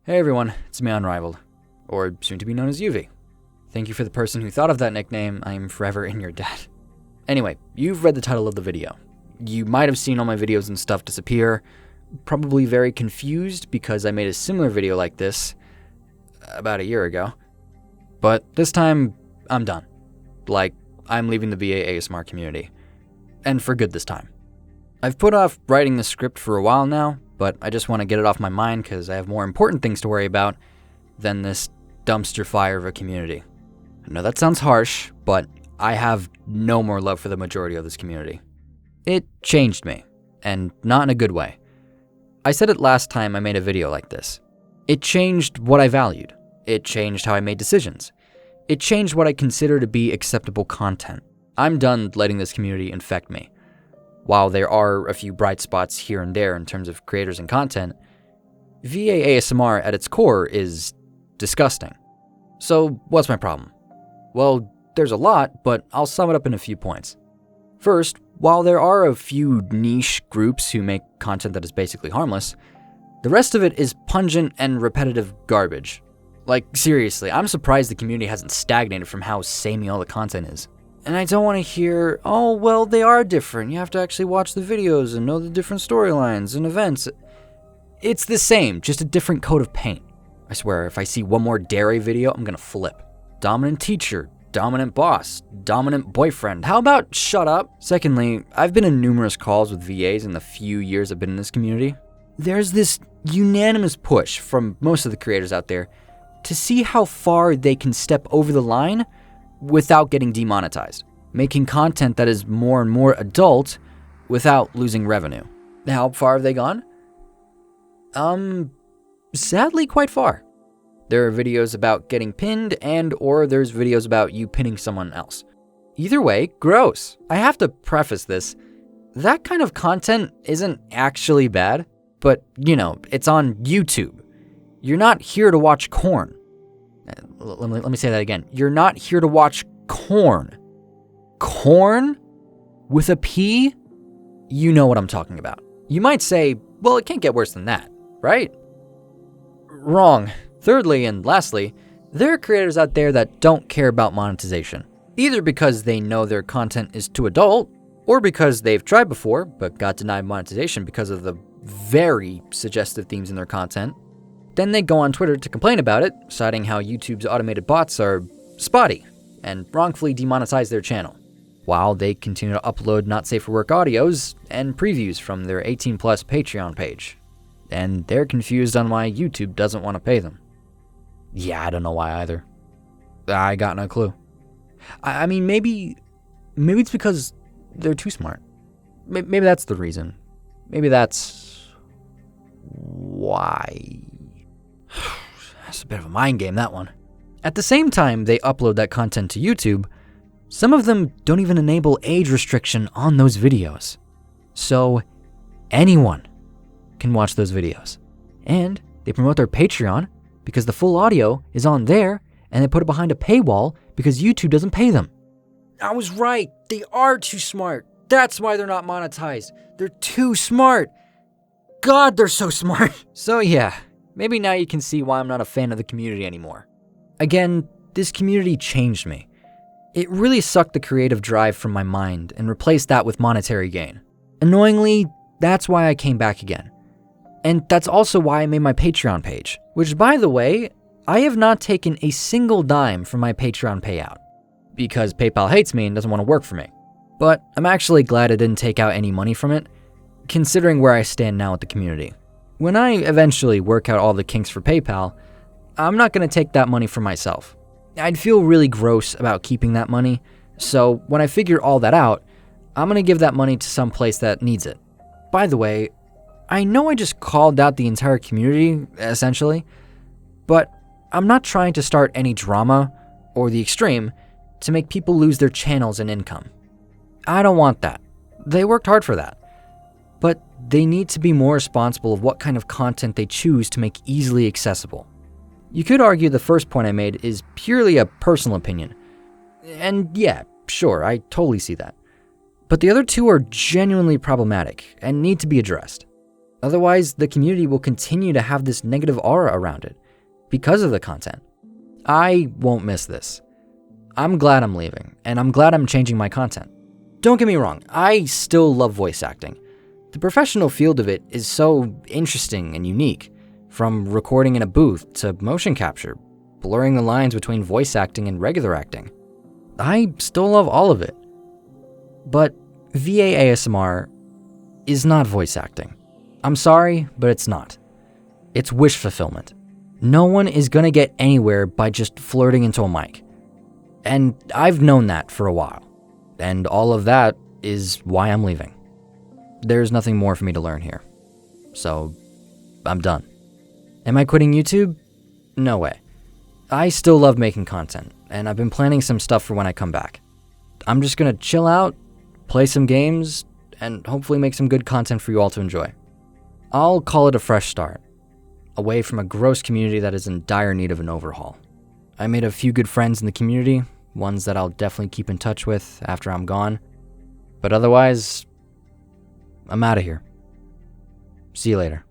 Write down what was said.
Hey everyone, it's me Unrivaled, or soon to be known as UV. Thank you for the person who thought of that nickname. I am forever in your debt. Anyway, you've read the title of the video. You might have seen all my videos and stuff disappear, probably very confused because I made a similar video like this about a year ago. But this time, I'm done. Like, I'm leaving the VA ASMR community. And for good this time. I've put off writing the script for a while now, but I just want to get it off my mind because I have more important things to worry about than this dumpster fire of a community. I know that sounds harsh, but I have no more love for the majority of this community. It changed me, and not in a good way. I said it last time I made a video like this. It changed what I valued. It changed how I made decisions. It changed what I consider to be acceptable content. I'm done letting this community infect me. While there are a few bright spots here and there in terms of creators and content, VA ASMR at its core is disgusting. So what's my problem? Well, there's a lot, but I'll sum it up in a few points. First, while there are a few niche groups who make content that is basically harmless, the rest of it is pungent and repetitive garbage. Like, seriously, I'm surprised the community hasn't stagnated from how samey all the content is. And I don't want to hear, oh, well, they are different. You have to actually watch the videos and know the different storylines and events. It's the same, just a different coat of paint. I swear, if I see one more dairy video, I'm gonna flip. Dominant teacher, dominant boss, dominant boyfriend. How about shut up? Secondly, I've been in numerous calls with VAs in the few years I've been in this community. There's this unanimous push from most of the creators out there to see how far they can step over the line without getting demonetized, making content that is more and more adult without losing revenue. How far have they gone? Sadly quite far. There are videos about getting pinned or there's videos about you pinning someone else. Either way, gross. I have to preface this. That kind of content isn't actually bad, but it's on YouTube. You're not here to watch corn. Let me say that again. You're not here to watch corn. Corn? With a P? You know what I'm talking about. You might say, well, it can't get worse than that, right? Wrong. Thirdly and lastly, there are creators out there that don't care about monetization. Either because they know their content is too adult, or because they've tried before but got denied monetization because of the very suggestive themes in their content. Then they go on Twitter to complain about it, citing how YouTube's automated bots are spotty and wrongfully demonetize their channel, while they continue to upload not safe for work audios and previews from their 18+ Patreon page. And they're confused on why YouTube doesn't want to pay them. Yeah, I don't know why either. I got no clue. I mean, maybe it's because they're too smart. Maybe that's the reason. Maybe that's why. That's a bit of a mind game, that one. At the same time they upload that content to YouTube, some of them don't even enable age restriction on those videos. So anyone can watch those videos. And they promote their Patreon because the full audio is on there, and they put it behind a paywall because YouTube doesn't pay them. I was right. They are too smart. That's why they're not monetized. They're too smart. God, they're so smart. So yeah. Maybe now you can see why I'm not a fan of the community anymore. Again, this community changed me. It really sucked the creative drive from my mind and replaced that with monetary gain. Annoyingly, that's why I came back again. And that's also why I made my Patreon page, which, by the way, I have not taken a single dime from my Patreon payout, because PayPal hates me and doesn't want to work for me. But I'm actually glad I didn't take out any money from it, considering where I stand now with the community. When I eventually work out all the kinks for PayPal, I'm not going to take that money for myself. I'd feel really gross about keeping that money, so when I figure all that out, I'm going to give that money to some place that needs it. By the way, I know I just called out the entire community, essentially, but I'm not trying to start any drama or the extreme to make people lose their channels and income. I don't want that. They worked hard for that. But they need to be more responsible of what kind of content they choose to make easily accessible. You could argue the first point I made is purely a personal opinion. And yeah, sure, I totally see that. But the other two are genuinely problematic and need to be addressed. Otherwise, the community will continue to have this negative aura around it because of the content. I won't miss this. I'm glad I'm leaving, and I'm glad I'm changing my content. Don't get me wrong, I still love voice acting. The professional field of it is so interesting and unique, from recording in a booth to motion capture, blurring the lines between voice acting and regular acting. I still love all of it. But VA ASMR is not voice acting. I'm sorry, but it's not. It's wish fulfillment. No one is gonna get anywhere by just flirting into a mic. And I've known that for a while. And all of that is why I'm leaving. There's nothing more for me to learn here. So, I'm done. Am I quitting YouTube? No way. I still love making content, and I've been planning some stuff for when I come back. I'm just gonna chill out, play some games, and hopefully make some good content for you all to enjoy. I'll call it a fresh start, away from a gross community that is in dire need of an overhaul. I made a few good friends in the community, ones that I'll definitely keep in touch with after I'm gone. But otherwise, I'm out of here. See you later.